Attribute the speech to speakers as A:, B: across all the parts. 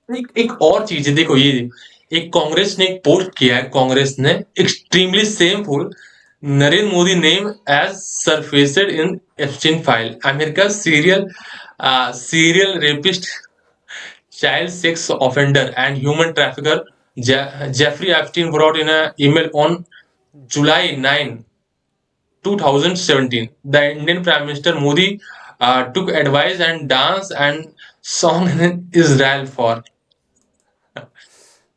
A: एक और चीज है, देखो ये एक कांग्रेस ने एक पोस्ट किया है, कांग्रेस ने extremely shameful Narendra Modi name as surfaced in Epstein file, America serial rapist, child sex offender and human trafficker Jeffrey Epstein brought in an email on July 9, 2017. The Indian Prime Minister Modi took advice and dance and song in Israel for.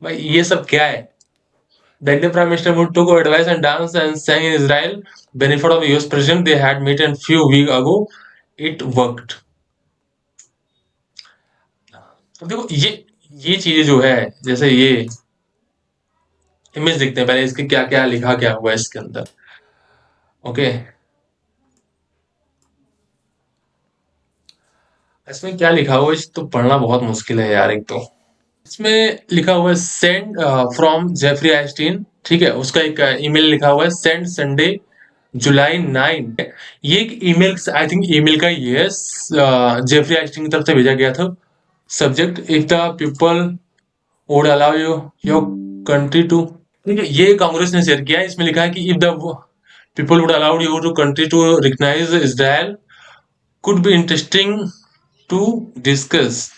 A: भाई ये सब क्या है? The Indian Prime Minister Modi took advice and dance and sang in Israel. Benefit of the US President they had met a few weeks ago. It worked. अब देखो ये चीजें जो है, जैसे ये इमेज देखते हैं पहले, इसके क्या क्या लिखा क्या हुआ है इसके अंदर। ओके, इसमें क्या लिखा हुआ है, इस तो पढ़ना बहुत मुश्किल है यार। एक तो इसमें लिखा हुआ है सेंड फ्रॉम जेफरी आइंस्टीन, ठीक है, उसका एक ईमेल लिखा हुआ है सेंड संडे July 9। ये एक ईमेल, आई थिंक ईमेल का ये है, जेफरी आइंस्टीन की तरफ से भेजा गया था। Subject if the people would allow you your country to, ठीक है, ये कांग्रेस ने शेयर किया है। इसमें लिखा है कि if the people would allow you to country to recognise Israel could be interesting to discuss.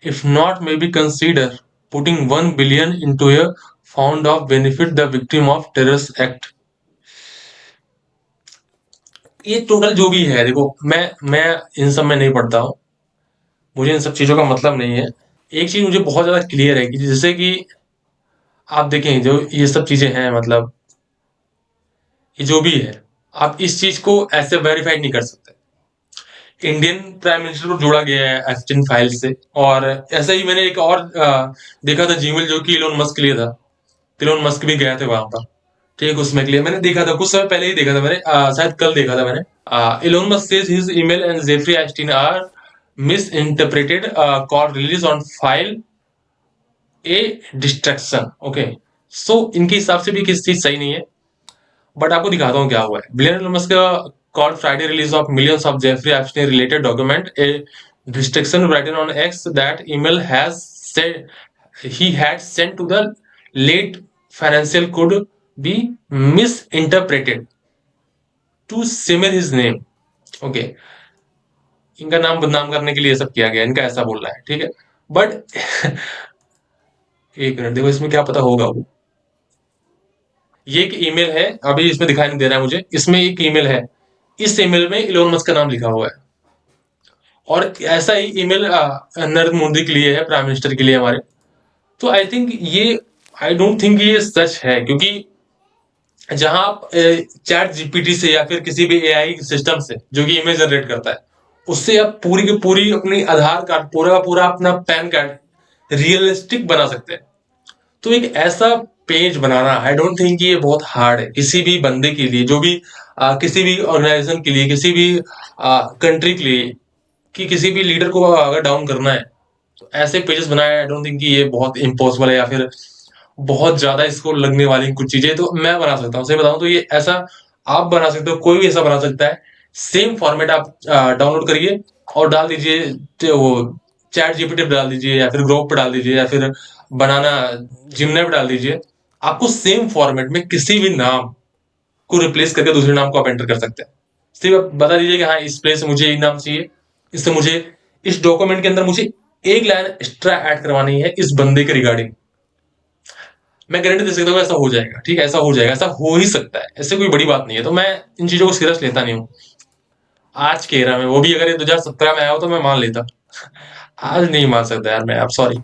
A: If not, maybe consider putting 1 billion into a fund of benefit the victim of terrorist act. ये total जो भी है, देखो मैं इन सब में नहीं पढ़ता हूँ, मुझे इन सब चीजों का मतलब नहीं है। एक चीज मुझे बहुत ज्यादा क्लियर है कि जैसे कि आप देखें जो ये सब चीजें हैं, मतलब ये जो भी है, आप इस चीज को ऐसे वेरीफाई नहीं कर सकते। इंडियन प्राइम मिनिस्टर को जोड़ा गया है एस्टिन फाइल से, और ऐसा ही मैंने एक और देखा था जीमेल जो कि इलोन मस्क के लिए था। इलोन मस्क भी गए थे वहां पर, ठीक, उसमें के लिए मैंने देखा था, कुछ समय पहले ही देखा था मैंने, शायद कल देखा था मैंने। Elon Musk says his email and Jeffrey Epstein are misinterpreted call release on file a distraction. Okay, so इनके हिसाब से भी किसी चीज सही नहीं है, बट आपको दिखाता हूँ क्या हुआ है। Billionaire Elon Musk called Friday release of millions of Jeffrey Epstein related document, a restriction written on X that email has said he had sent to the late financial could be misinterpreted to smear his name. Okay, इनका नाम बदनाम करने के लिए सब किया गया, इनका ऐसा बोल रहा है, ठीक है, बट एक मिनट देखो इसमें क्या पता होगा वो। ये एक ईमेल है, अभी इसमें दिखाई नहीं दे रहा है मुझे, इसमें एक ईमेल है, इस ईमेल में इलोन मस्क का नाम लिखा हुआ है, और ऐसा ही ईमेल नरेंद्र मोदी के लिए है, प्राइम मिनिस्टर के लिए हमारे। तो आई थिंक ये, आई डोंट थिंक ये सच है, क्योंकि जहां आप चैट जीपीटी से या फिर किसी भी एआई सिस्टम से जो कि इमेज जनरेट करता है, उससे आप पूरी की पूरी अपनी आधार कार्ड, पूरा का पूरा अपना पैन कार्ड रियलिस्टिक बना सकते हैं। तो एक ऐसा page banana, I don't think ये बहुत हार्ड है किसी भी बंदे के लिए, जो भी किसी भी ऑर्गेनाइजेशन के लिए, किसी भी कंट्री के लिए, कि किसी भी लीडर को अगर डाउन करना है तो ऐसे पेजेस बनाए। आई डोंट थिंक कि ये बहुत इम्पॉसिबल है, या फिर बहुत ज्यादा इसको लगने वाली कुछ चीजें तो मैं बना सकता हूँ। सही बताऊं तो ये ऐसा आप बना सकते हो, कोई भी ऐसा बना सकता है। सेम फॉर्मेट आप डाउनलोड करिए और डाल दीजिए, वो चैट जीपीटी पे डाल दीजिए, या फिर ग्रोक पे डाल दीजिए, या फिर बनाना जिमने पे डाल दीजिए। आपको सेम फॉर्मेट में किसी भी नाम को रिप्लेस करके दूसरे नाम को आप एंटर कर सकते हैं। सिर्फ आप बता दीजिए कि हाँ इस प्लेस से मुझे ये नाम चाहिए, इससे मुझे इस डॉक्यूमेंट के अंदर मुझे एक लाइन एक्स्ट्रा ऐड करवानी है इस बंदे के रिगार्डिंग। मैं गारंटी दे सकता हूँ ऐसा हो जाएगा, ठीक है, ऐसा हो जाएगा, ऐसा हो ही सकता है, ऐसे कोई बड़ी बात नहीं है। तो मैं इन चीजों को सीरियस लेता नहीं हूँ आज के एरा में। वो भी अगर ये 2017 में आया हो तो मैं मान लेता, आज नहीं मान सकता यार मैं, आप सॉरी।